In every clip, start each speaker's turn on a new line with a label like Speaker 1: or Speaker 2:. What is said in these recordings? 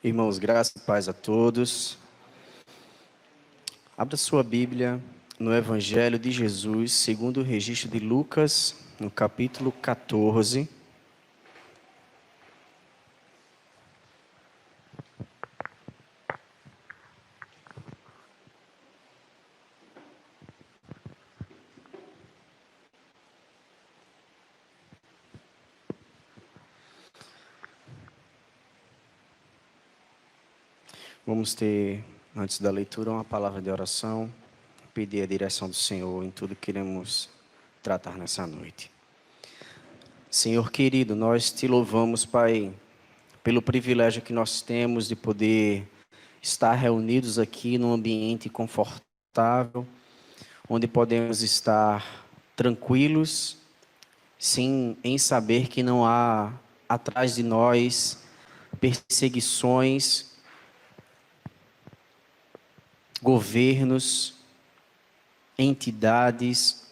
Speaker 1: Irmãos, graça e paz a todos. Abra sua Bíblia no Evangelho de Jesus, segundo o registro de Lucas, no capítulo 14. Vamos ter, antes da leitura, uma palavra de oração, pedir a direção do Senhor em tudo que iremos tratar nessa noite. Senhor querido, nós te louvamos, Pai, pelo privilégio que nós temos de poder estar reunidos aqui num ambiente confortável, onde podemos estar tranquilos, sim, em saber que não há atrás de nós perseguições, governos, entidades,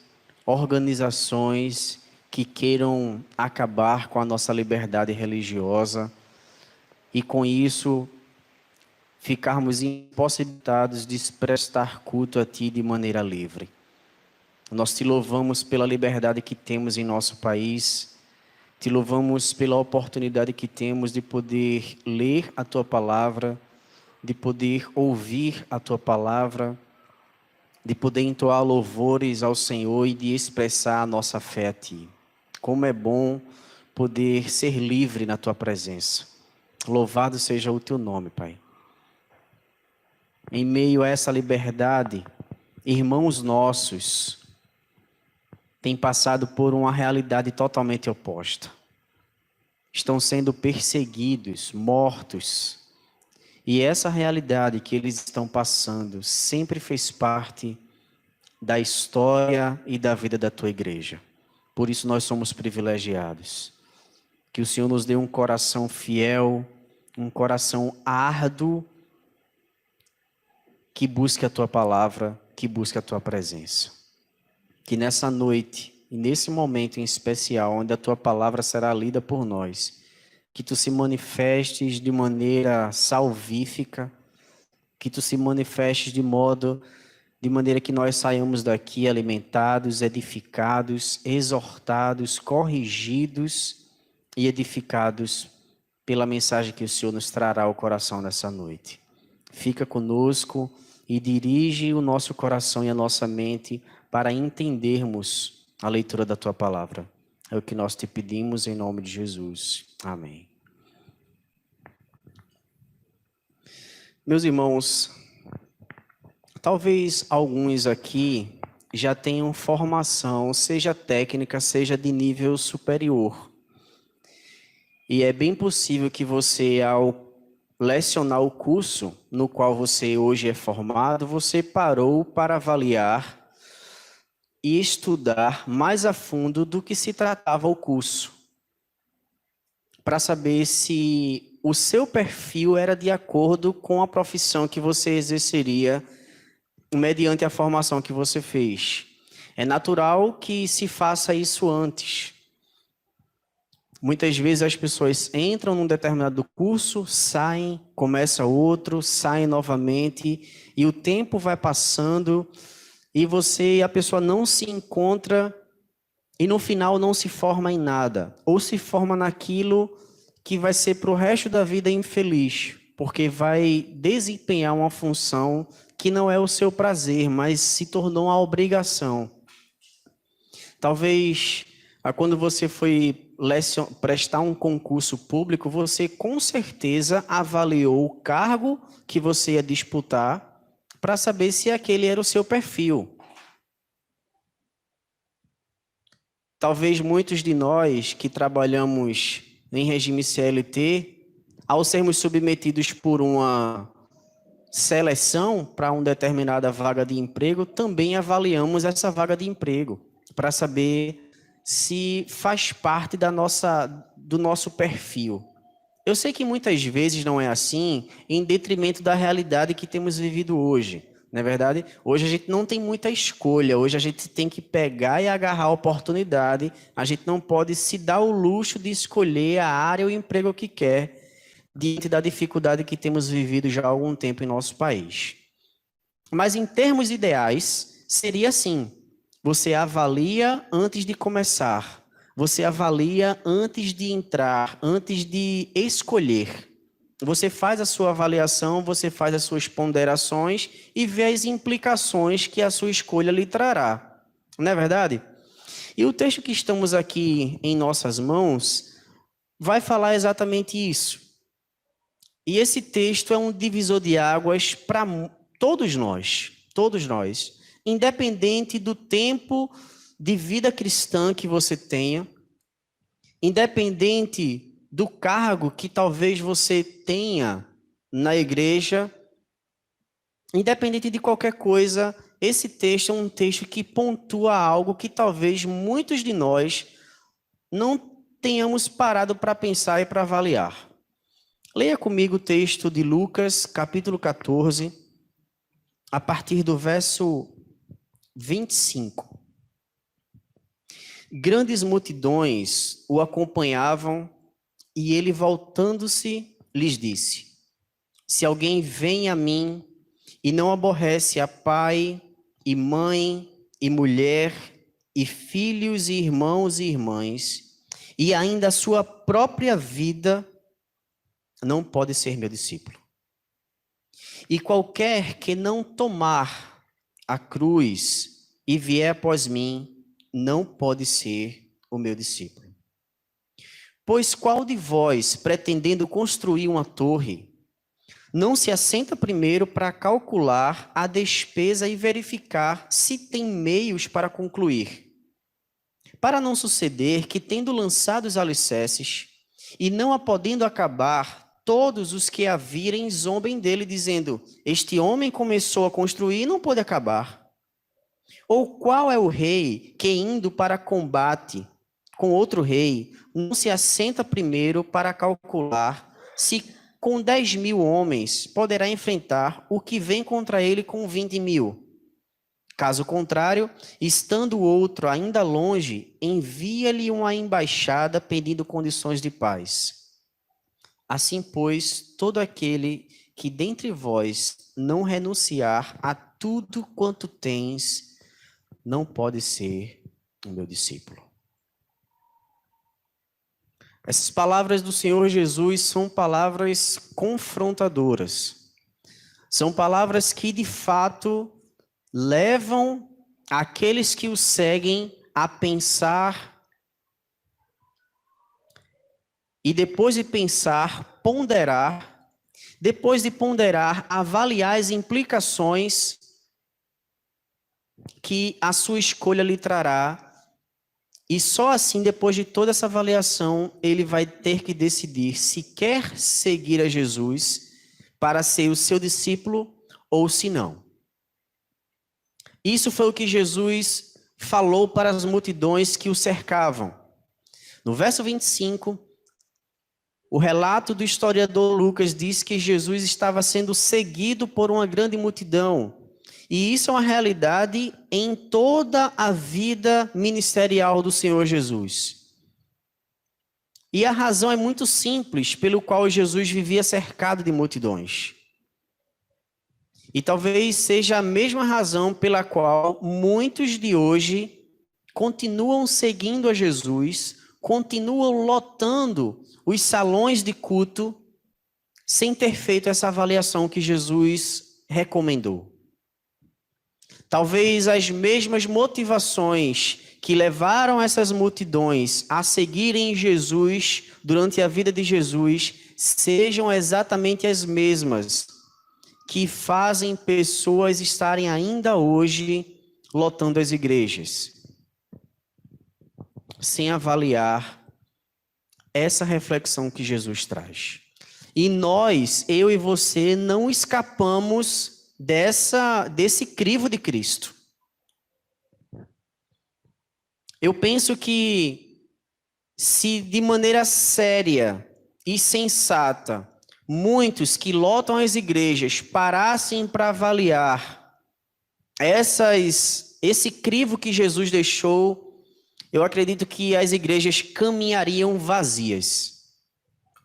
Speaker 1: organizações que queiram acabar com a nossa liberdade religiosa e com isso ficarmos impossibilitados de prestar culto a Ti de maneira livre. Nós te louvamos pela liberdade que temos em nosso país, te louvamos pela oportunidade que temos de poder ler a Tua palavra, de poder ouvir a Tua palavra, de poder entoar louvores ao Senhor e de expressar a nossa fé a Ti. Como é bom poder ser livre na Tua presença. Louvado seja o Teu nome, Pai. Em meio a essa liberdade, irmãos nossos têm passado por uma realidade totalmente oposta. Estão sendo perseguidos, mortos. E essa realidade que eles estão passando sempre fez parte da história e da vida da tua igreja. Por isso nós somos privilegiados. Que o Senhor nos dê um coração fiel, um coração árduo, que busque a tua palavra, que busque a tua presença. Que nessa noite, e nesse momento em especial, onde a tua palavra será lida por nós, que tu se manifestes de maneira salvífica, que tu se manifestes de maneira que nós saiamos daqui alimentados, edificados, exortados, corrigidos e edificados pela mensagem que o Senhor nos trará ao coração nessa noite. Fica conosco e dirige o nosso coração e a nossa mente para entendermos a leitura da tua palavra. É o que nós te pedimos em nome de Jesus. Amém. Meus irmãos, talvez alguns aqui já tenham formação, seja técnica, seja de nível superior. E é bem possível que você, ao lecionar o curso no qual você hoje é formado, você parou para avaliar e estudar mais a fundo do que se tratava o curso, para saber se o seu perfil era de acordo com a profissão que você exerceria mediante a formação que você fez. É natural que se faça isso antes. Muitas vezes as pessoas entram num determinado curso, saem, começa outro, saem novamente, e o tempo vai passando, e a pessoa não se encontra, e no final não se forma em nada, ou se forma naquilo que vai ser para o resto da vida infeliz, porque vai desempenhar uma função que não é o seu prazer, mas se tornou uma obrigação. Talvez, quando você foi prestar um concurso público, você com certeza avaliou o cargo que você ia disputar para saber se aquele era o seu perfil. Talvez muitos de nós que trabalhamos em regime CLT, ao sermos submetidos por uma seleção para uma determinada vaga de emprego, também avaliamos essa vaga de emprego para saber se faz parte do nosso perfil. Eu sei que muitas vezes não é assim, em detrimento da realidade que temos vivido hoje. Não é verdade? Hoje a gente não tem muita escolha, hoje a gente tem que pegar e agarrar a oportunidade, a gente não pode se dar o luxo de escolher a área ou o emprego que quer. diante da dificuldade que temos vivido já há algum tempo em nosso país. Mas em termos ideais, seria assim: você avalia antes de começar, você avalia antes de entrar, antes de escolher. Você faz a sua avaliação, você faz as suas ponderações e vê as implicações que a sua escolha lhe trará. Não é verdade? E o texto que estamos aqui em nossas mãos vai falar exatamente isso. E esse texto é um divisor de águas para todos nós, independente do tempo de vida cristã que você tenha, independente do cargo que talvez você tenha na igreja, independente de qualquer coisa, esse texto é um texto que pontua algo que talvez muitos de nós não tenhamos parado para pensar e para avaliar. Leia comigo o texto de Lucas, capítulo 14, a partir do verso 25. Grandes multidões o acompanhavam e ele, voltando-se, lhes disse: se alguém vem a mim e não aborrece a pai e mãe e mulher e filhos e irmãos e irmãs, e ainda a sua própria vida, não pode ser meu discípulo. E qualquer que não tomar a cruz e vier após mim, não pode ser o meu discípulo. Pois qual de vós, pretendendo construir uma torre, não se assenta primeiro para calcular a despesa e verificar se tem meios para concluir? Para não suceder que, tendo lançado os alicerces, e não a podendo acabar, todos os que a virem zombem dele, dizendo: este homem começou a construir e não pôde acabar. Ou qual é o rei que, indo para combate com outro rei, não se assenta primeiro para calcular se com 10.000 homens poderá enfrentar o que vem contra ele com 20.000? Caso contrário, estando o outro ainda longe, envia-lhe uma embaixada pedindo condições de paz. Assim, pois, todo aquele que dentre vós não renunciar a tudo quanto tens, não pode ser o meu discípulo. Essas palavras do Senhor Jesus são palavras confrontadoras. São palavras que, de fato, levam aqueles que o seguem a pensar e, depois de pensar, ponderar, depois de ponderar, avaliar as implicações que a sua escolha lhe trará. E só assim, depois de toda essa avaliação, ele vai ter que decidir se quer seguir a Jesus para ser o seu discípulo ou se não. Isso foi o que Jesus falou para as multidões que o cercavam. No verso 25, o relato do historiador Lucas diz que Jesus estava sendo seguido por uma grande multidão. E isso é uma realidade em toda a vida ministerial do Senhor Jesus. E a razão é muito simples pelo qual Jesus vivia cercado de multidões. E talvez seja a mesma razão pela qual muitos de hoje continuam seguindo a Jesus, continuam lotando os salões de culto sem ter feito essa avaliação que Jesus recomendou. Talvez as mesmas motivações que levaram essas multidões a seguirem Jesus durante a vida de Jesus sejam exatamente as mesmas que fazem pessoas estarem ainda hoje lotando as igrejas, sem avaliar essa reflexão que Jesus traz. E nós, eu e você, não escapamos desse crivo de Cristo. Eu penso que se de maneira séria e sensata muitos que lotam as igrejas parassem para avaliar esse crivo que Jesus deixou, eu acredito que as igrejas caminhariam vazias.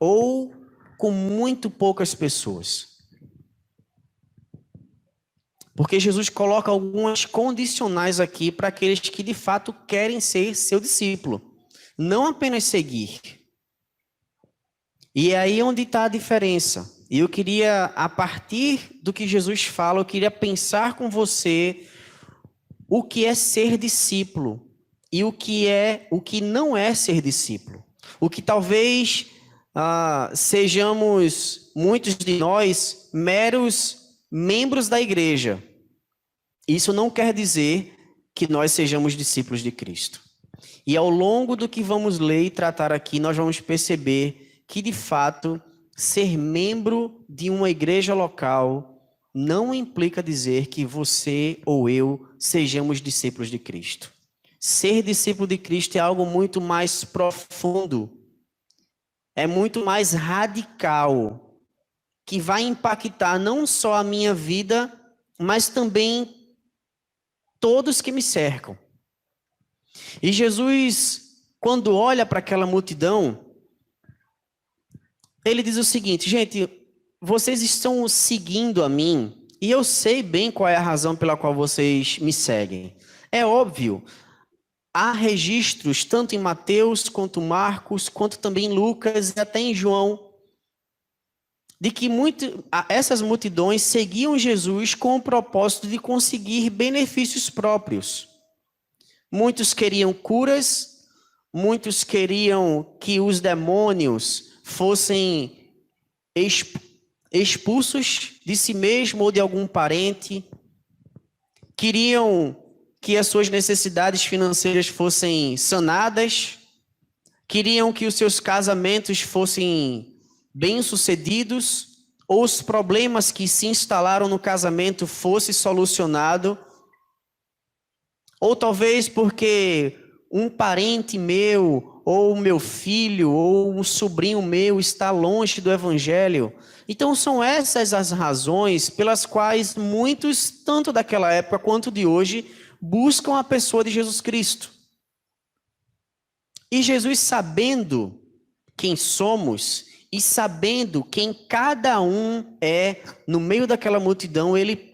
Speaker 1: Ou com muito poucas pessoas. Porque Jesus coloca algumas condicionais aqui para aqueles que de fato querem ser seu discípulo, não apenas seguir. E é aí onde está a diferença. E eu queria, a partir do que Jesus fala, eu queria pensar com você o que é ser discípulo e o que não é ser discípulo. O que talvez sejamos, muitos de nós, meros membros da igreja. Isso não quer dizer que nós sejamos discípulos de Cristo. E ao longo do que vamos ler e tratar aqui, nós vamos perceber que, de fato, ser membro de uma igreja local não implica dizer que você ou eu sejamos discípulos de Cristo. Ser discípulo de Cristo é algo muito mais profundo, é muito mais radical, que vai impactar não só a minha vida, mas também todos que me cercam. E Jesus, quando olha para aquela multidão, ele diz o seguinte: gente, vocês estão seguindo a mim, e eu sei bem qual é a razão pela qual vocês me seguem. É óbvio, há registros, tanto em Mateus, quanto Marcos, quanto também em Lucas e até em João, de que essas multidões seguiam Jesus com o propósito de conseguir benefícios próprios. Muitos queriam curas, muitos queriam que os demônios fossem expulsos de si mesmo ou de algum parente, queriam que as suas necessidades financeiras fossem sanadas, queriam que os seus casamentos fossem bem-sucedidos, ou os problemas que se instalaram no casamento fossem solucionados, ou talvez porque um parente meu, ou meu filho, ou um sobrinho meu está longe do evangelho. Então são essas as razões pelas quais muitos, tanto daquela época quanto de hoje, buscam a pessoa de Jesus Cristo. E Jesus, sabendo quem somos e sabendo quem cada um é no meio daquela multidão, ele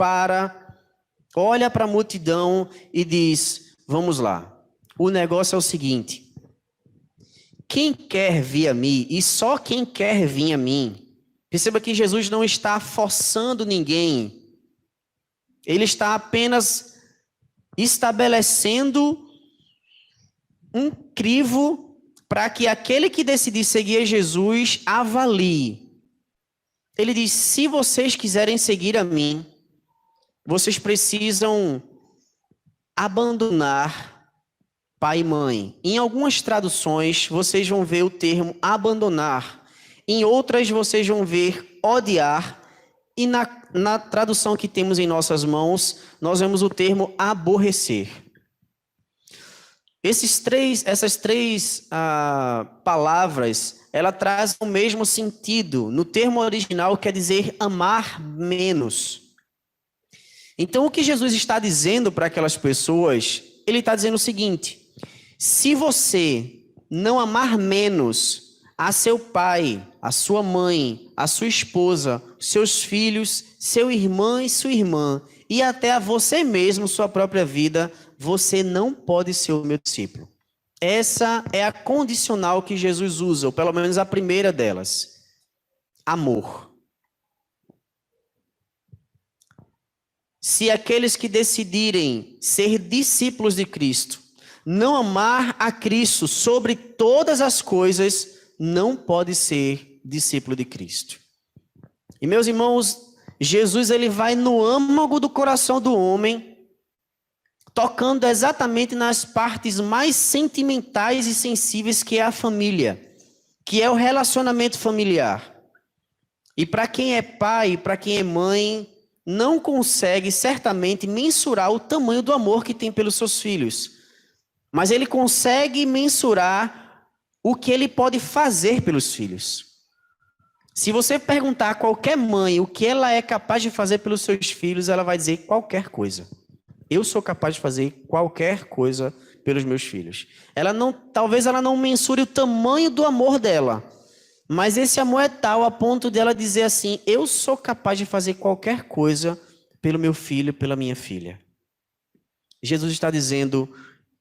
Speaker 1: olha para a multidão e diz: vamos lá, o negócio é o seguinte, quem quer vir a mim, e só quem quer vir a mim, perceba que Jesus não está forçando ninguém, ele está apenas estabelecendo um crivo para que aquele que decidir seguir Jesus avalie. Ele diz: se vocês quiserem seguir a mim, vocês precisam abandonar pai e mãe. Em algumas traduções, vocês vão ver o termo abandonar. Em outras, vocês vão ver odiar. E na tradução que temos em nossas mãos, nós vemos o termo aborrecer. Essas três palavras, ela traz o mesmo sentido. No termo original, quer dizer amar menos. Então, o que Jesus está dizendo para aquelas pessoas, ele está dizendo o seguinte: se você não amar menos a seu pai, a sua mãe, a sua esposa, seus filhos, seu irmão e sua irmã, e até a você mesmo, sua própria vida, você não pode ser o meu discípulo. Essa é a condicional que Jesus usa, ou pelo menos a primeira delas: amor. Se aqueles que decidirem ser discípulos de Cristo não amar a Cristo sobre todas as coisas, não pode ser discípulo de Cristo. E meus irmãos, Jesus ele vai no âmago do coração do homem, tocando exatamente nas partes mais sentimentais e sensíveis, que é a família, que é o relacionamento familiar. E para quem é pai, para quem é mãe, não consegue certamente mensurar o tamanho do amor que tem pelos seus filhos, mas ele consegue mensurar o que ele pode fazer pelos filhos. Se você perguntar a qualquer mãe o que ela é capaz de fazer pelos seus filhos, ela vai dizer qualquer coisa. Eu sou capaz de fazer qualquer coisa pelos meus filhos. Talvez ela não mensure o tamanho do amor dela, Mas esse amor é tal a ponto dela dizer assim: eu sou capaz de fazer qualquer coisa pelo meu filho, pela minha filha. Jesus está dizendo: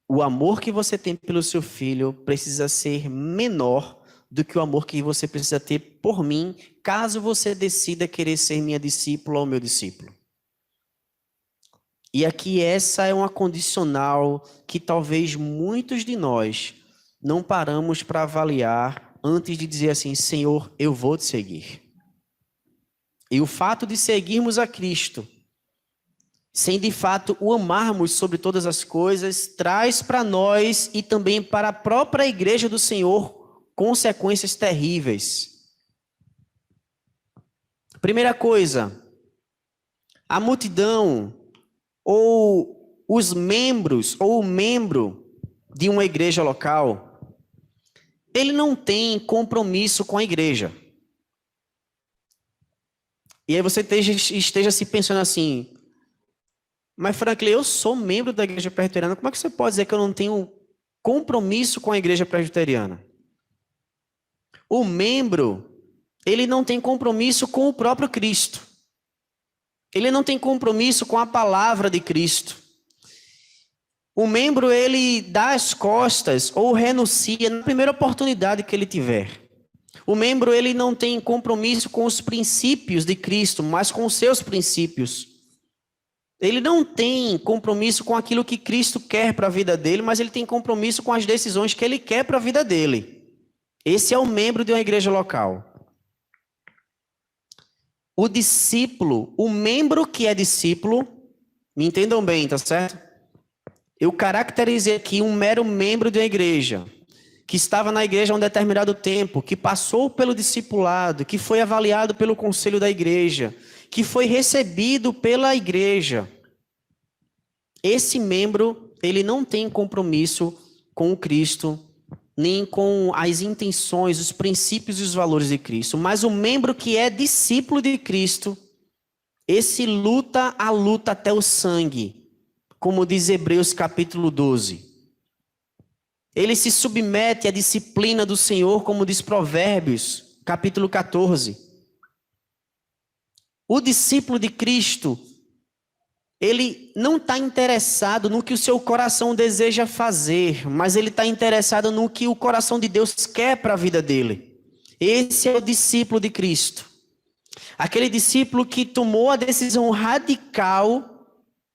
Speaker 1: o amor que você tem pelo seu filho precisa ser menor do que o amor que você precisa ter por mim, caso você decida querer ser minha discípula ou meu discípulo. E aqui essa é uma condicional que talvez muitos de nós não paramos para avaliar antes de dizer assim: Senhor, eu vou te seguir. E o fato de seguirmos a Cristo, sem de fato o amarmos sobre todas as coisas, traz para nós e também para a própria igreja do Senhor consequências terríveis. Primeira coisa, a multidão ou os membros ou o membro de uma igreja local, ele não tem compromisso com a igreja. E aí você esteja se pensando assim: mas Franklin, eu sou membro da igreja presbiteriana, como é que você pode dizer que eu não tenho compromisso com a igreja presbiteriana? O membro, ele não tem compromisso com o próprio Cristo. Ele não tem compromisso com a palavra de Cristo. O membro, ele dá as costas ou renuncia na primeira oportunidade que ele tiver. O membro, ele não tem compromisso com os princípios de Cristo, mas com os seus princípios. Ele não tem compromisso com aquilo que Cristo quer para a vida dele, mas ele tem compromisso com as decisões que ele quer para a vida dele. Esse é o membro de uma igreja local. O discípulo, o membro que é discípulo, me entendam bem, tá certo? Eu caracterizei aqui um mero membro de uma igreja, que estava na igreja há um determinado tempo, que passou pelo discipulado, que foi avaliado pelo conselho da igreja, que foi recebido pela igreja. Esse membro, ele não tem compromisso com o Cristo, nem com as intenções, os princípios e os valores de Cristo. Mas o membro que é discípulo de Cristo, esse luta a luta até o sangue, como diz Hebreus capítulo 12. Ele se submete à disciplina do Senhor, como diz Provérbios capítulo 14. O discípulo de Cristo, ele não está interessado no que o seu coração deseja fazer, mas ele está interessado no que o coração de Deus quer para a vida dele. Esse é o discípulo de Cristo. Aquele discípulo que tomou a decisão radical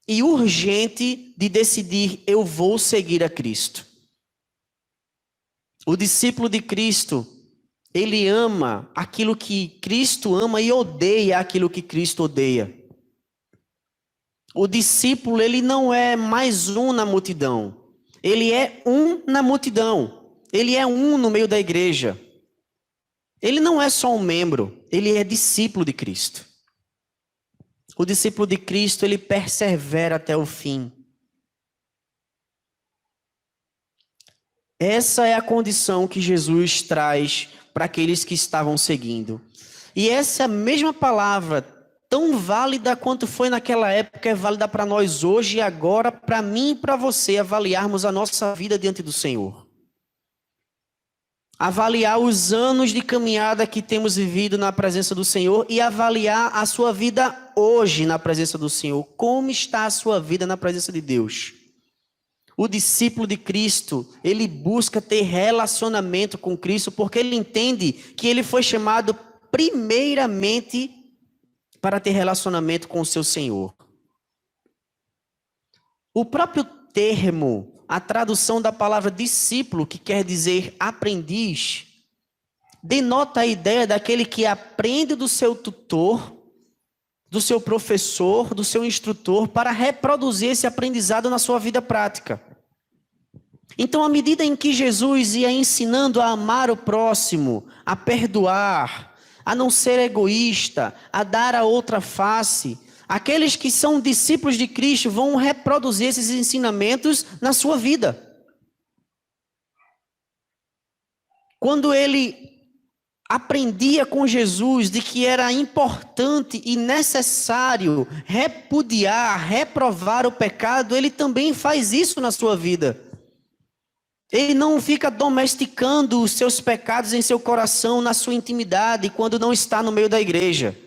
Speaker 1: e urgente de decidir: eu vou seguir a Cristo. O discípulo de Cristo, ele ama aquilo que Cristo ama e odeia aquilo que Cristo odeia. O discípulo, ele não é mais um na multidão. Ele é um na multidão. Ele é um no meio da igreja. Ele não é só um membro, ele é discípulo de Cristo. O discípulo de Cristo, ele persevera até o fim. Essa é a condição que Jesus traz para aqueles que estavam seguindo. E essa mesma palavra, tão válida quanto foi naquela época, é válida para nós hoje e agora, para mim e para você, avaliarmos a nossa vida diante do Senhor. Avaliar os anos de caminhada que temos vivido na presença do Senhor e avaliar a sua vida hoje na presença do Senhor. Como está a sua vida na presença de Deus? O discípulo de Cristo, ele busca ter relacionamento com Cristo porque ele entende que ele foi chamado primeiramente para ter relacionamento com o seu Senhor. O próprio termo, a tradução da palavra discípulo, que quer dizer aprendiz, denota a ideia daquele que aprende do seu tutor, do seu professor, do seu instrutor, para reproduzir esse aprendizado na sua vida prática. Então, à medida em que Jesus ia ensinando a amar o próximo, a perdoar, a não ser egoísta, a dar a outra face, aqueles que são discípulos de Cristo vão reproduzir esses ensinamentos na sua vida. Quando ele aprendia com Jesus de que era importante e necessário repudiar, reprovar o pecado, ele também faz isso na sua vida. Ele não fica domesticando os seus pecados em seu coração, na sua intimidade, quando não está no meio da igreja.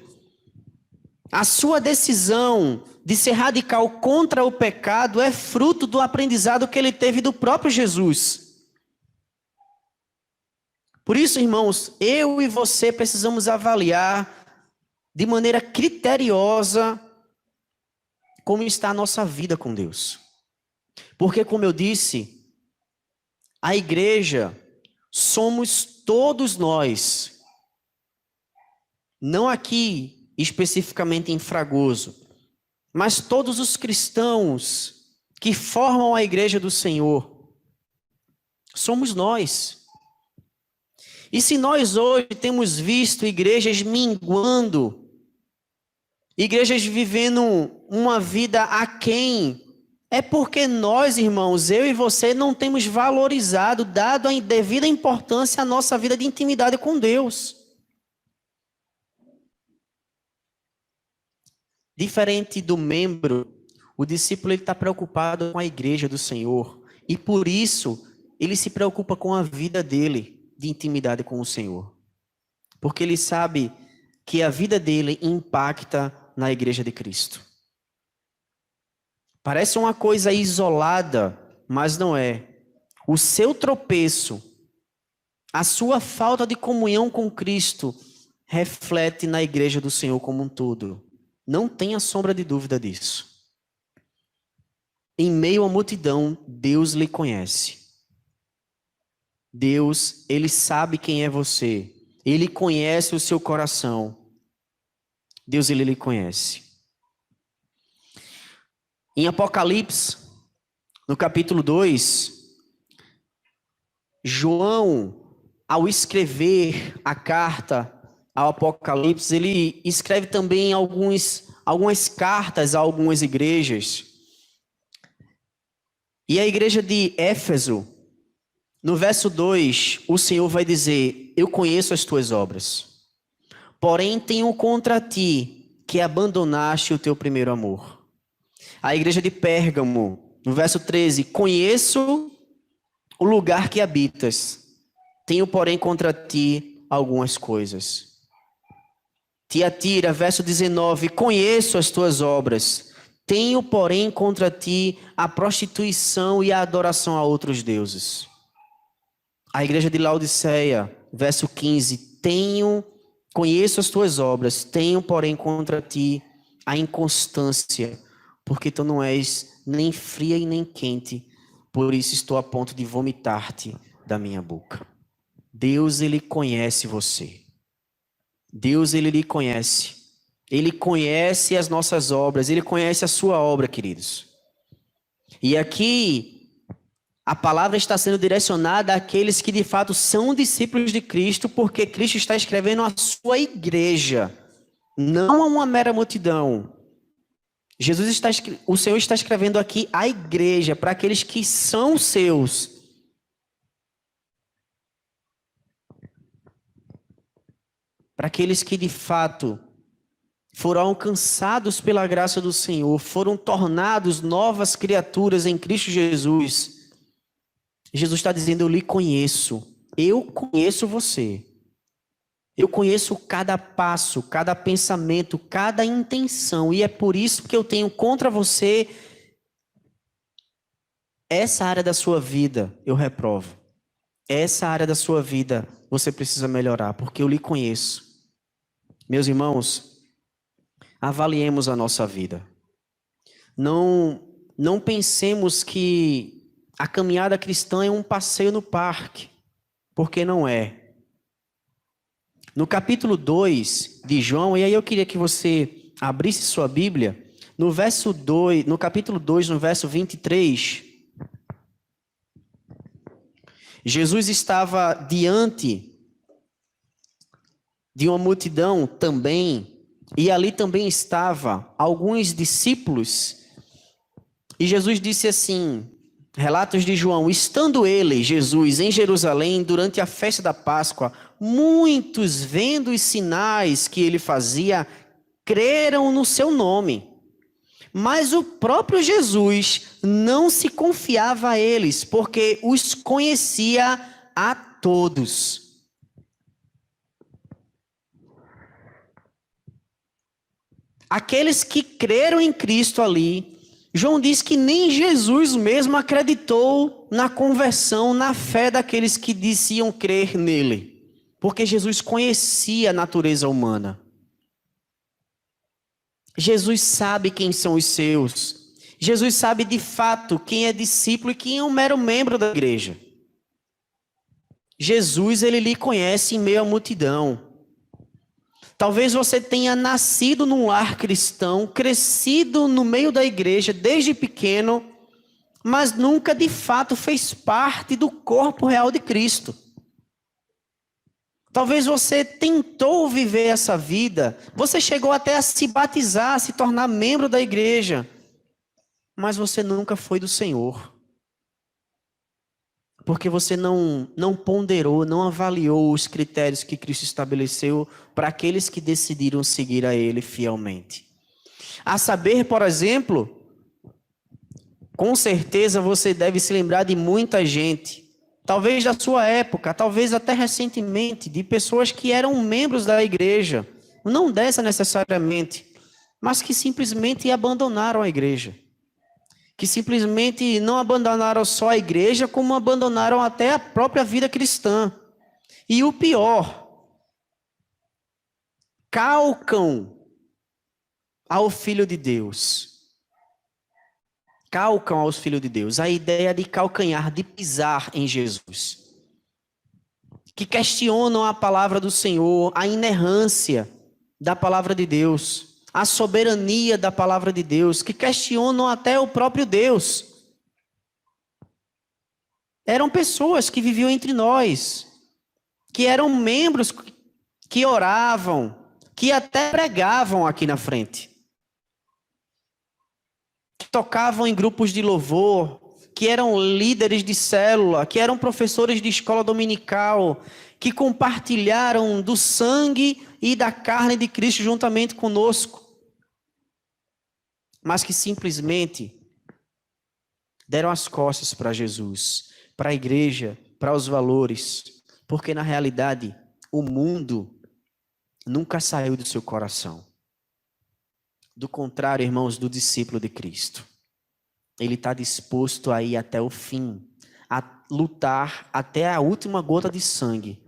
Speaker 1: A sua decisão de ser radical contra o pecado é fruto do aprendizado que ele teve do próprio Jesus. Por isso, irmãos, eu e você precisamos avaliar de maneira criteriosa como está a nossa vida com Deus. Porque, como eu disse, a igreja somos todos nós. Não aqui especificamente em Fragoso, mas todos os cristãos que formam a igreja do Senhor. Somos nós. E se nós hoje temos visto igrejas minguando, igrejas vivendo uma vida aquém, é porque nós, irmãos, eu e você, não temos valorizado, dado a devida importância à nossa vida de intimidade com Deus. Diferente do membro, o discípulo está preocupado com a igreja do Senhor. E por isso, ele se preocupa com a vida dele, de intimidade com o Senhor. Porque ele sabe que a vida dele impacta na igreja de Cristo. Parece uma coisa isolada, mas não é. O seu tropeço, a sua falta de comunhão com Cristo, reflete na igreja do Senhor como um todo. Não tenha sombra de dúvida disso. Em meio à multidão, Deus lhe conhece. Deus, Ele sabe quem é você. Ele conhece o seu coração. Deus, Ele lhe conhece. Em Apocalipse, no capítulo 2, João, ao escrever a carta ao Apocalipse, ele escreve também algumas cartas a algumas igrejas. E a igreja de Éfeso, no verso 2, o Senhor vai dizer: eu conheço as tuas obras, porém tenho contra ti que abandonaste o teu primeiro amor. A igreja de Pérgamo, no verso 13, conheço o lugar que habitas, tenho, porém, contra ti algumas coisas. Tiatira, verso 19, conheço as tuas obras, tenho, porém, contra ti a prostituição e a adoração a outros deuses. A igreja de Laodiceia, verso 15, conheço as tuas obras, tenho, porém, contra ti a inconstância, porque tu não és nem fria e nem quente, por isso estou a ponto de vomitar-te da minha boca. Deus, Ele conhece você. Deus, Ele lhe conhece. Ele conhece as nossas obras, Ele conhece a sua obra, queridos. E aqui, a palavra está sendo direcionada àqueles que de fato são discípulos de Cristo, porque Cristo está escrevendo a sua igreja, não a uma mera multidão. O Senhor está escrevendo aqui a igreja, para aqueles que são seus. Para aqueles que de fato foram alcançados pela graça do Senhor, foram tornados novas criaturas em Cristo Jesus. Jesus está dizendo: eu lhe conheço, eu conheço você. Eu conheço cada passo, cada pensamento, cada intenção. E é por isso que eu tenho contra você essa área da sua vida, eu reprovo. Essa área da sua vida você precisa melhorar, porque eu lhe conheço. Meus irmãos, avaliemos a nossa vida. Não pensemos que a caminhada cristã é um passeio no parque, porque não é. No capítulo 2 de João, e aí eu queria que você abrisse sua Bíblia, no capítulo 2, no verso 23, Jesus estava diante de uma multidão também, e ali também estava alguns discípulos, e Jesus disse assim, relatos de João: estando ele, Jesus, em Jerusalém, durante a festa da Páscoa, muitos, vendo os sinais que ele fazia, creram no seu nome. Mas o próprio Jesus não se confiava a eles, porque os conhecia a todos. Aqueles que creram em Cristo ali, João diz que nem Jesus mesmo acreditou na conversão, na fé daqueles que diziam crer nele, porque Jesus conhecia a natureza humana. Jesus sabe quem são os seus. Jesus sabe de fato quem é discípulo e quem é um mero membro da igreja. Jesus, ele lhe conhece em meio à multidão. Talvez você tenha nascido num lar cristão, crescido no meio da igreja desde pequeno, mas nunca de fato fez parte do corpo real de Cristo. Talvez você tentou viver essa vida, você chegou até a se batizar, a se tornar membro da igreja, mas você nunca foi do Senhor. Porque você não ponderou, não avaliou os critérios que Cristo estabeleceu para aqueles que decidiram seguir a Ele fielmente. A saber, por exemplo, com certeza você deve se lembrar de muita gente, talvez da sua época, talvez até recentemente, de pessoas que eram membros da igreja, não dessa necessariamente, mas que simplesmente abandonaram a igreja. Que simplesmente não abandonaram só a igreja, como abandonaram até a própria vida cristã. E o pior, calcam ao Filho de Deus. Calcam aos filhos de Deus a ideia de calcanhar, de pisar em Jesus. Que questionam a palavra do Senhor, a inerrância da palavra de Deus, a soberania da palavra de Deus, que questionam até o próprio Deus. Eram pessoas que viviam entre nós, que eram membros que oravam, que até pregavam aqui na frente, que tocavam em grupos de louvor, que eram líderes de célula, que eram professores de escola dominical, que compartilharam do sangue e da carne de Cristo juntamente conosco, mas que simplesmente deram as costas para Jesus, para a igreja, para os valores, porque na realidade o mundo nunca saiu do seu coração. Do contrário, irmãos, do discípulo de Cristo, ele está disposto a ir até o fim, a lutar até a última gota de sangue.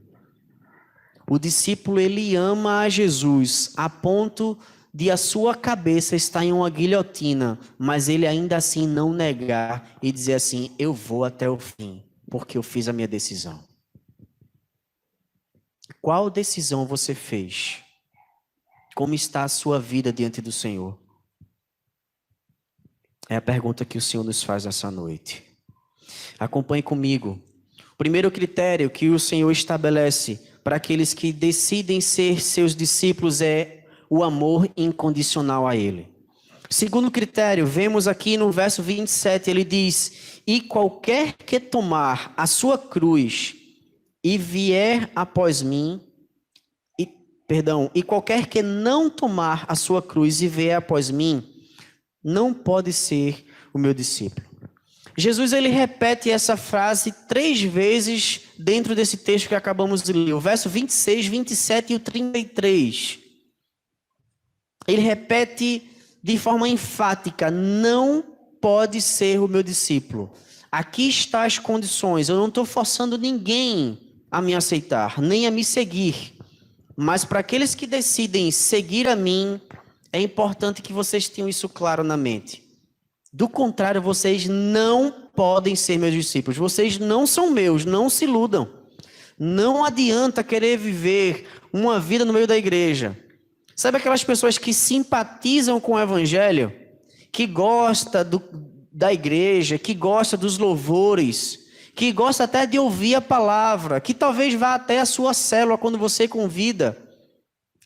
Speaker 1: O discípulo, ele ama a Jesus a ponto de a sua cabeça estar em uma guilhotina, mas ele ainda assim não negar e dizer assim: eu vou até o fim, porque eu fiz a minha decisão. Qual decisão você fez? Como está a sua vida diante do Senhor? É a pergunta que o Senhor nos faz essa noite. Acompanhe comigo. O primeiro critério que o Senhor estabelece para aqueles que decidem ser seus discípulos é o amor incondicional a Ele. Segundo critério, vemos aqui no verso 27, ele diz: e qualquer que tomar a sua cruz e vier após mim, e qualquer que não tomar a sua cruz e vier após mim, não pode ser o meu discípulo. Jesus, ele repete essa frase 3 vezes dentro desse texto que acabamos de ler, o verso 26, 27 e o 33. Ele repete de forma enfática: não pode ser o meu discípulo. Aqui estão as condições, eu não estou forçando ninguém a me aceitar, nem a me seguir. Mas para aqueles que decidem seguir a mim, é importante que vocês tenham isso claro na mente. Do contrário, vocês não podem ser meus discípulos. Vocês não são meus, não se iludam. Não adianta querer viver uma vida no meio da igreja. Sabe aquelas pessoas que simpatizam com o evangelho? Que gosta da igreja, que gosta dos louvores, que gosta até de ouvir a palavra, que talvez vá até a sua célula quando você convida.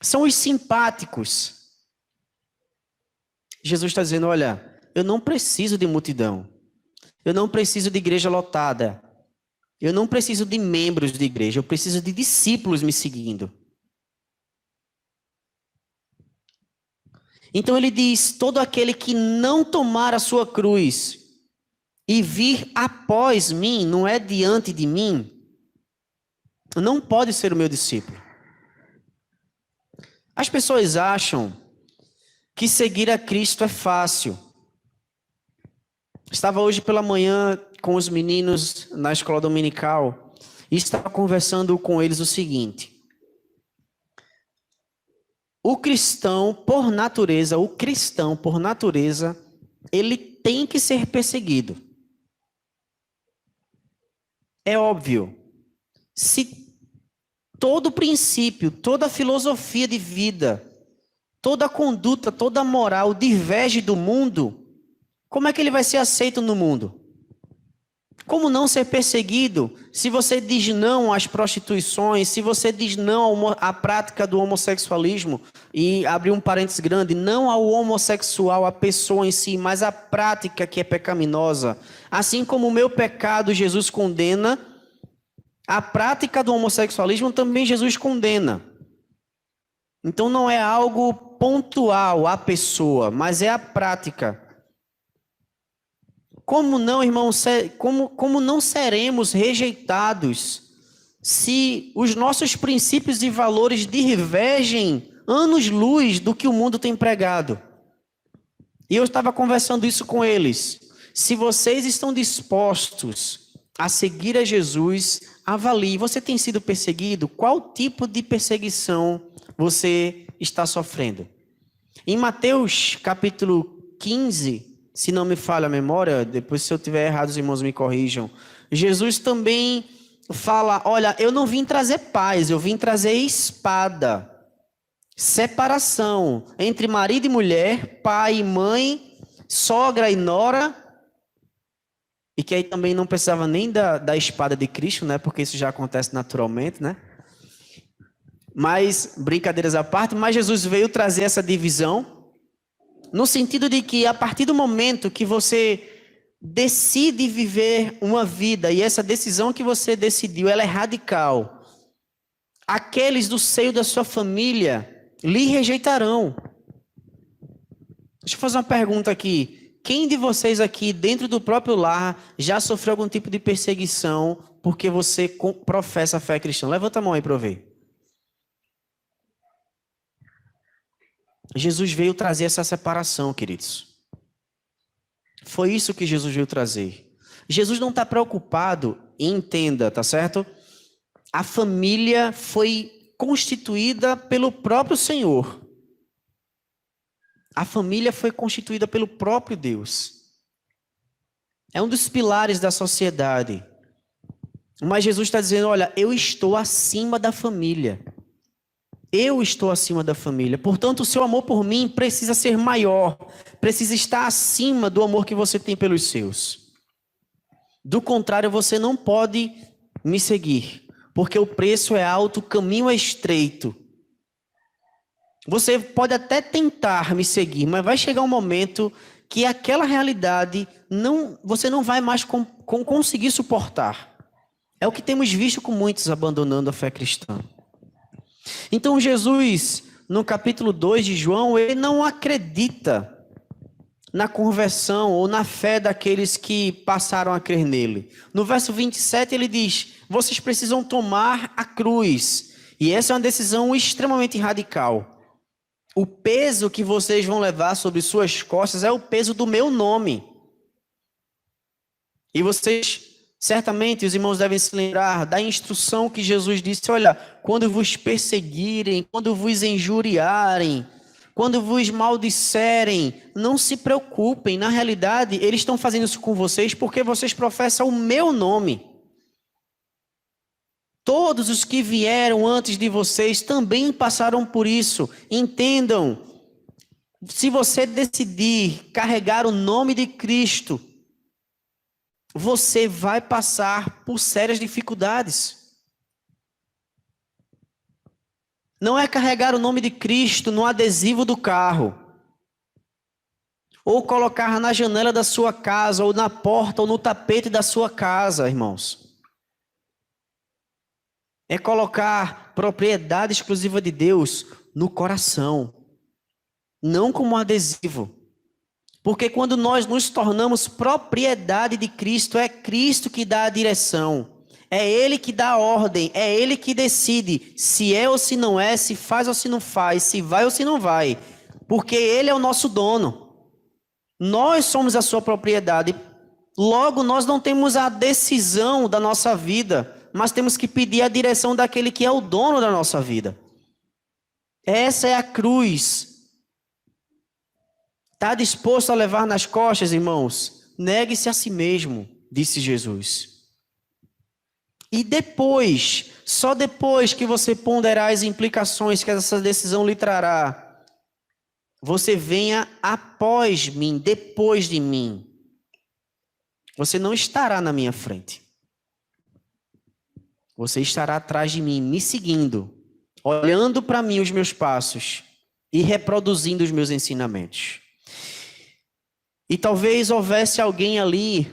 Speaker 1: São os simpáticos. Jesus está dizendo: olha, eu não preciso de multidão. Eu não preciso de igreja lotada. Eu não preciso de membros de igreja. Eu preciso de discípulos me seguindo. Então ele diz: todo aquele que não tomar a sua cruz e vir após mim, não é diante de mim, não pode ser o meu discípulo. As pessoas acham que seguir a Cristo é fácil. Estava hoje pela manhã com os meninos na escola dominical e estava conversando com eles o seguinte: o cristão, por natureza, ele tem que ser perseguido. É óbvio. Se todo princípio, toda filosofia de vida, toda conduta, toda moral diverge do mundo, como é que ele vai ser aceito no mundo? Como não ser perseguido se você diz não às prostituições, se você diz não à prática do homossexualismo, e abre um parênteses grande, não ao homossexual, a pessoa em si, mas a prática que é pecaminosa. Assim como o meu pecado Jesus condena, a prática do homossexualismo também Jesus condena. Então não é algo pontual à pessoa, mas é a prática. Como não, irmãos, como não seremos rejeitados se os nossos princípios e valores divergem anos-luz do que o mundo tem pregado? E eu estava conversando isso com eles. Se vocês estão dispostos a seguir a Jesus, avalie. Você tem sido perseguido? Qual tipo de perseguição você está sofrendo? Em Mateus capítulo 15, se não me falha a memória, depois se eu tiver errado os irmãos me corrijam, Jesus também fala: olha, eu não vim trazer paz, eu vim trazer espada, separação entre marido e mulher, pai e mãe, sogra e nora, e que aí também não precisava nem da espada de Cristo, né? Porque isso já acontece naturalmente, né? Mas, brincadeiras à parte, mas Jesus veio trazer essa divisão, no sentido de que a partir do momento que você decide viver uma vida, e essa decisão que você decidiu, ela é radical, aqueles do seio da sua família lhe rejeitarão. Deixa eu fazer uma pergunta aqui. Quem de vocês aqui, dentro do próprio lar, já sofreu algum tipo de perseguição porque você professa a fé cristã? Levanta a mão aí para eu ver. Jesus veio trazer essa separação, queridos. Foi isso que Jesus veio trazer. Jesus não está preocupado, e entenda, tá certo? A família foi constituída pelo próprio Senhor. A família foi constituída pelo próprio Deus. É um dos pilares da sociedade. Mas Jesus está dizendo: olha, eu estou acima da família. Eu estou acima da família. Portanto, o seu amor por mim precisa ser maior. Precisa estar acima do amor que você tem pelos seus. Do contrário, você não pode me seguir. Porque o preço é alto, o caminho é estreito. Você pode até tentar me seguir, mas vai chegar um momento que aquela realidade você não vai mais conseguir suportar. É o que temos visto com muitos abandonando a fé cristã. Então Jesus, no capítulo 2 de João, ele não acredita na conversão ou na fé daqueles que passaram a crer nele. No verso 27 ele diz: vocês precisam tomar a cruz. E essa é uma decisão extremamente radical. O peso que vocês vão levar sobre suas costas é o peso do meu nome. E vocês, certamente, os irmãos devem se lembrar da instrução que Jesus disse: olha, quando vos perseguirem, quando vos injuriarem, quando vos maldisserem, não se preocupem. Na realidade, eles estão fazendo isso com vocês porque vocês professam o meu nome. Todos os que vieram antes de vocês também passaram por isso. Entendam, se você decidir carregar o nome de Cristo, você vai passar por sérias dificuldades. Não é carregar o nome de Cristo no adesivo do carro, ou colocar na janela da sua casa, ou na porta, ou no tapete da sua casa, irmãos. É colocar propriedade exclusiva de Deus no coração. não como adesivo. Porque quando nós nos tornamos propriedade de Cristo, é Cristo que dá a direção. É Ele que dá a ordem, é Ele que decide se é ou se não é, se faz ou se não faz, se vai ou se não vai. Porque Ele é o nosso dono. Nós somos a sua propriedade. Logo, nós não temos a decisão da nossa vida, mas temos que pedir a direção daquele que é o dono da nossa vida. Essa é a cruz. Está disposto a levar nas costas, irmãos? Negue-se a si mesmo, disse Jesus. E depois, só depois que você ponderar as implicações que essa decisão lhe trará, você venha após mim, depois de mim. Você não estará na minha frente. Você estará atrás de mim, me seguindo, olhando para mim os meus passos e reproduzindo os meus ensinamentos. E talvez houvesse alguém ali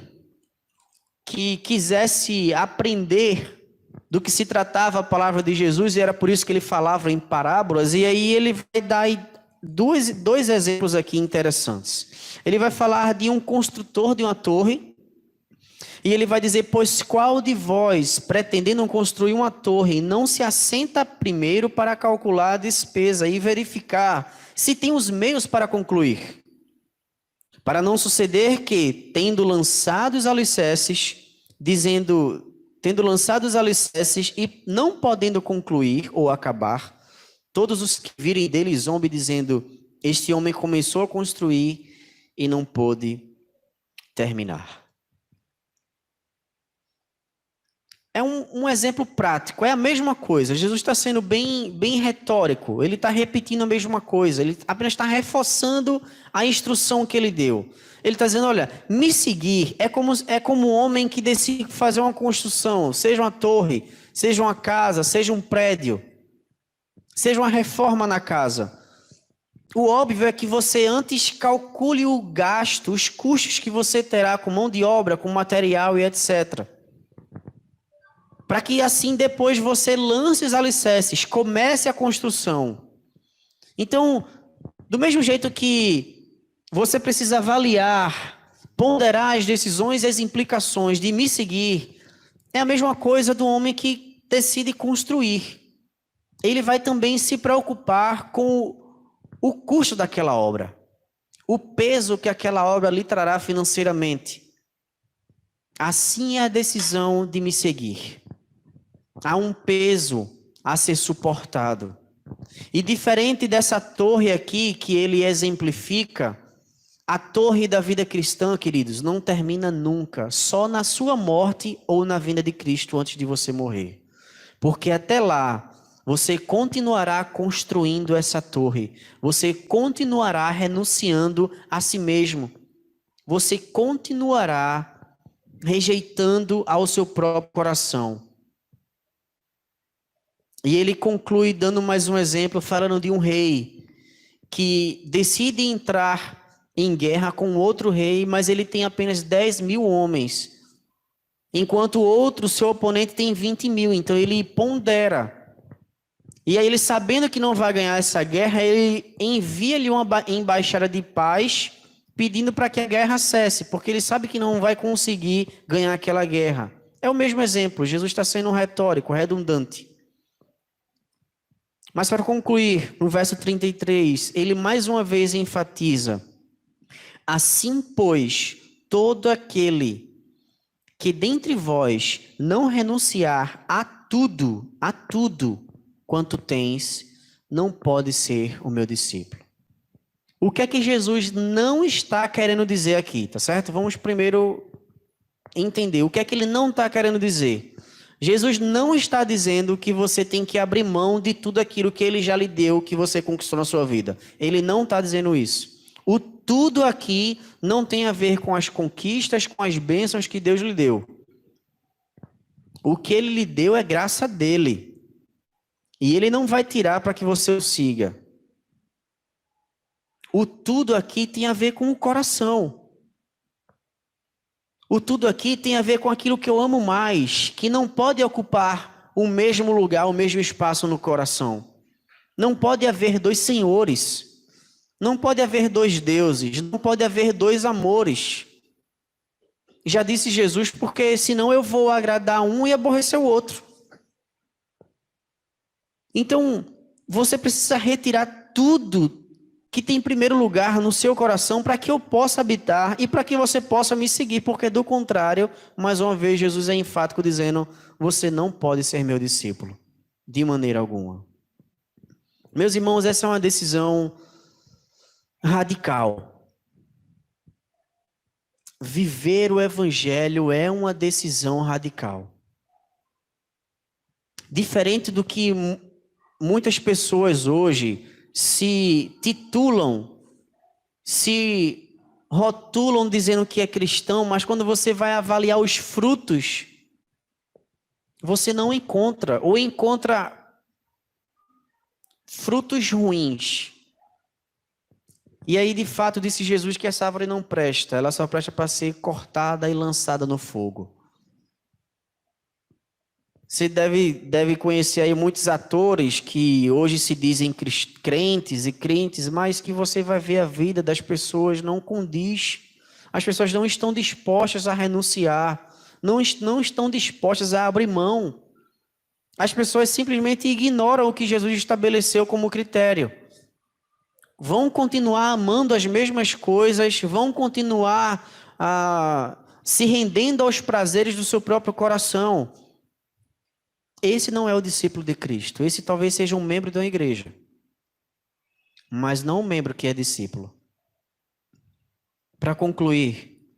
Speaker 1: que quisesse aprender do que se tratava a palavra de Jesus, e era por isso que ele falava em parábolas, e aí ele vai dar dois exemplos aqui interessantes. Ele vai falar de um construtor de uma torre, e ele vai dizer, pois qual de vós, pretendendo construir uma torre, não se assenta primeiro para calcular a despesa e verificar se tem os meios para concluir? Para não suceder que, tendo lançado os alicerces e não podendo concluir ou acabar, todos os que virem dele zombem, dizendo, este homem começou a construir e não pôde terminar. É um exemplo prático, é a mesma coisa. Jesus está sendo bem retórico, ele está repetindo a mesma coisa, ele apenas está reforçando a instrução que ele deu. Ele está dizendo, olha, me seguir é como um homem que decide fazer uma construção, seja uma torre, seja uma casa, seja um prédio, seja uma reforma na casa. O óbvio é que você antes calcule o gasto, os custos que você terá com mão de obra, com material e etc., para que assim depois você lance os alicerces, comece a construção. Então, do mesmo jeito que você precisa avaliar, ponderar as decisões e as implicações de me seguir, é a mesma coisa do homem que decide construir. Ele vai também se preocupar com o custo daquela obra, o peso que aquela obra lhe trará financeiramente. Assim é a decisão de me seguir. Há um peso a ser suportado. E diferente dessa torre aqui que ele exemplifica, a torre da vida cristã, queridos, não termina nunca, só na sua morte ou na vinda de Cristo antes de você morrer. Porque até lá, você continuará construindo essa torre, você continuará renunciando a si mesmo, você continuará rejeitando ao seu próprio coração. E ele conclui dando mais um exemplo, falando de um rei que decide entrar em guerra com outro rei, mas ele tem apenas 10.000 homens, enquanto o outro, seu oponente, tem 20.000. Então ele pondera. E aí ele, sabendo que não vai ganhar essa guerra, ele envia-lhe uma embaixada de paz, pedindo para que a guerra cesse, porque ele sabe que não vai conseguir ganhar aquela guerra. É o mesmo exemplo, Jesus está sendo retórico, redundante. Mas para concluir, no verso 33, ele mais uma vez enfatiza: assim, pois, todo aquele que dentre vós não renunciar a tudo quanto tens, não pode ser o meu discípulo. O que é que Jesus não está querendo dizer aqui, tá certo? Vamos primeiro entender o que é que ele não está querendo dizer. Jesus não está dizendo que você tem que abrir mão de tudo aquilo que ele já lhe deu, que você conquistou na sua vida. Ele não está dizendo isso. O tudo aqui não tem a ver com as conquistas, com as bênçãos que Deus lhe deu. O que ele lhe deu é graça dele. E ele não vai tirar para que você o siga. O tudo aqui tem a ver com o coração. O tudo aqui tem a ver com aquilo que eu amo mais, que não pode ocupar o mesmo lugar, o mesmo espaço no coração. Não pode haver dois senhores. Não pode haver dois deuses, não pode haver dois amores. Já disse Jesus, porque senão eu vou agradar um e aborrecer o outro. Então, você precisa retirar tudo que tem em primeiro lugar no seu coração para que eu possa habitar e para que você possa me seguir, porque do contrário, mais uma vez, Jesus é enfático dizendo, você não pode ser meu discípulo, de maneira alguma. Meus irmãos, essa é uma decisão radical. Viver o evangelho é uma decisão radical. Diferente do que muitas pessoas hoje se titulam, se rotulam dizendo que é cristão, mas quando você vai avaliar os frutos, você não encontra, ou encontra frutos ruins. E aí, de fato, disse Jesus que essa árvore não presta, ela só presta para ser cortada e lançada no fogo. Você deve conhecer aí muitos atores que hoje se dizem crentes, mas que você vai ver a vida das pessoas não condiz. As pessoas não estão dispostas a renunciar, não estão dispostas a abrir mão. As pessoas simplesmente ignoram o que Jesus estabeleceu como critério. Vão continuar amando as mesmas coisas, vão continuar se rendendo aos prazeres do seu próprio coração. Esse não é o discípulo de Cristo. Esse talvez seja um membro de uma igreja, mas não um membro que é discípulo. Para concluir,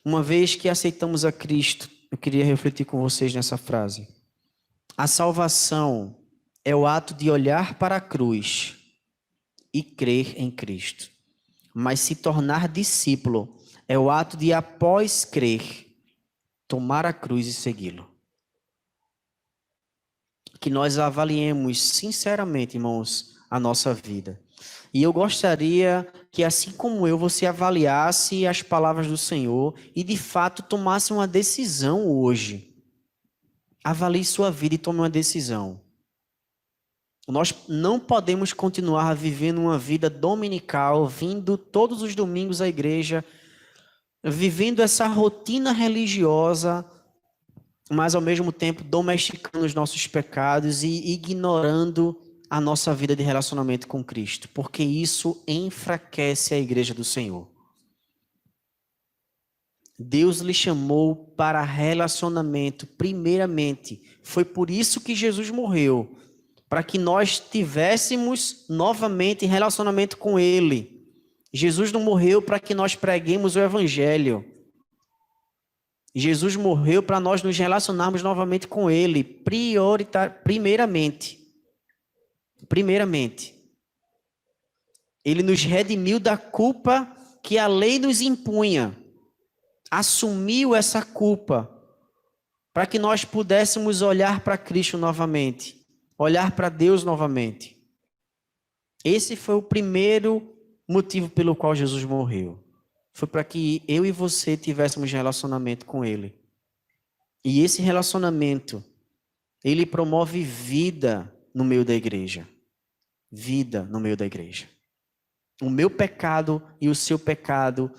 Speaker 1: uma vez que aceitamos a Cristo, eu queria refletir com vocês nessa frase. A salvação é o ato de olhar para a cruz e crer em Cristo. Mas se tornar discípulo é o ato de, após crer, tomar a cruz e segui-lo. Que nós avaliemos sinceramente, irmãos, a nossa vida. E eu gostaria que, assim como eu, você avaliasse as palavras do Senhor e, de fato, tomasse uma decisão hoje. Avalie sua vida e tome uma decisão. Nós não podemos continuar vivendo uma vida dominical, vindo todos os domingos à igreja, vivendo essa rotina religiosa, mas ao mesmo tempo domesticando os nossos pecados e ignorando a nossa vida de relacionamento com Cristo, porque isso enfraquece a igreja do Senhor. Deus lhe chamou para relacionamento, primeiramente. Foi por isso que Jesus morreu, para que nós tivéssemos novamente relacionamento com Ele. Jesus não morreu para que nós preguemos o Evangelho. Jesus morreu para nós nos relacionarmos novamente com Ele, primeiramente. Ele nos redimiu da culpa que a lei nos impunha. Assumiu essa culpa para que nós pudéssemos olhar para Cristo novamente, olhar para Deus novamente. Esse foi o primeiro motivo pelo qual Jesus morreu. Foi para que eu e você tivéssemos relacionamento com Ele. E esse relacionamento, ele promove vida no meio da igreja. Vida no meio da igreja. O meu pecado e o seu pecado,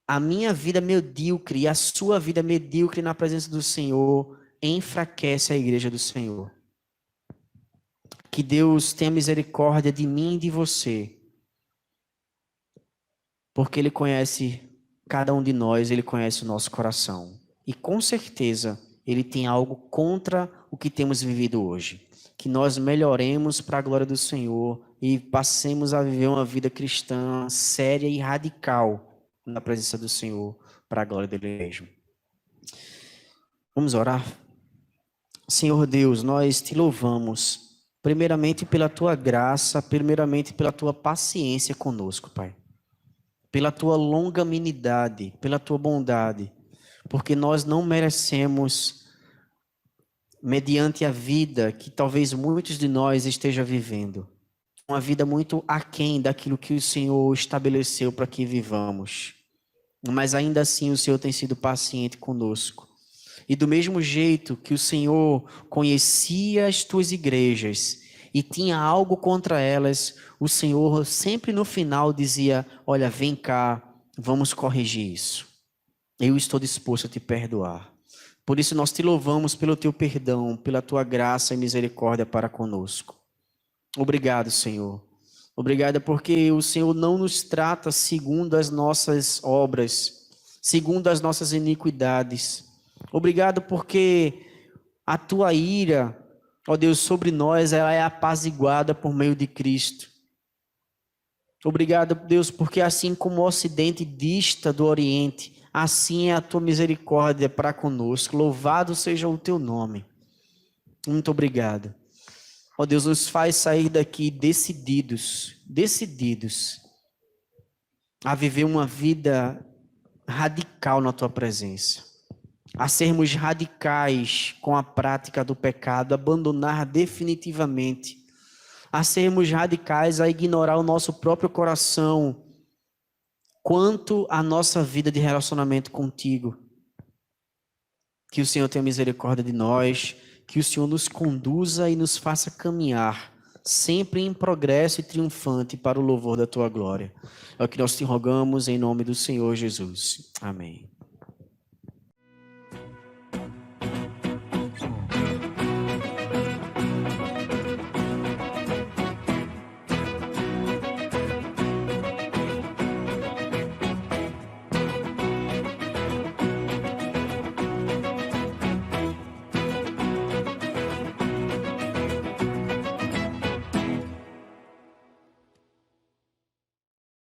Speaker 1: a minha vida medíocre e a sua vida medíocre na presença do Senhor, enfraquece a igreja do Senhor. Que Deus tenha misericórdia de mim e de você. Porque Ele conhece cada um de nós, Ele conhece o nosso coração. E com certeza, Ele tem algo contra o que temos vivido hoje. Que nós melhoremos para a glória do Senhor e passemos a viver uma vida cristã séria e radical na presença do Senhor, para a glória dele mesmo. Vamos orar? Senhor Deus, nós te louvamos, primeiramente pela tua graça, primeiramente pela tua paciência conosco, Pai. Pela tua longanimidade, pela tua bondade, porque nós não merecemos, mediante a vida que talvez muitos de nós estejam vivendo, uma vida muito aquém daquilo que o Senhor estabeleceu para que vivamos. Mas ainda assim o Senhor tem sido paciente conosco. E do mesmo jeito que o Senhor conhecia as tuas igrejas e tinha algo contra elas, o Senhor sempre no final dizia: olha, vem cá, vamos corrigir isso. Eu estou disposto a te perdoar. Por isso nós te louvamos pelo teu perdão, pela tua graça e misericórdia para conosco. Obrigado, Senhor. Obrigado porque o Senhor não nos trata segundo as nossas obras, segundo as nossas iniquidades. Obrigado porque a tua ira, ó Deus, sobre nós, ela é apaziguada por meio de Cristo. Obrigado, Deus, porque assim como o Ocidente dista do Oriente, assim é a tua misericórdia para conosco. Louvado seja o teu nome. Muito obrigado. Ó Deus, nos faz sair daqui decididos a viver uma vida radical na tua presença. A sermos radicais com a prática do pecado, abandonar definitivamente. A sermos radicais a ignorar o nosso próprio coração quanto à nossa vida de relacionamento contigo. Que o Senhor tenha misericórdia de nós, que o Senhor nos conduza e nos faça caminhar sempre em progresso e triunfante para o louvor da tua glória. É o que nós te rogamos em nome do Senhor Jesus. Amém.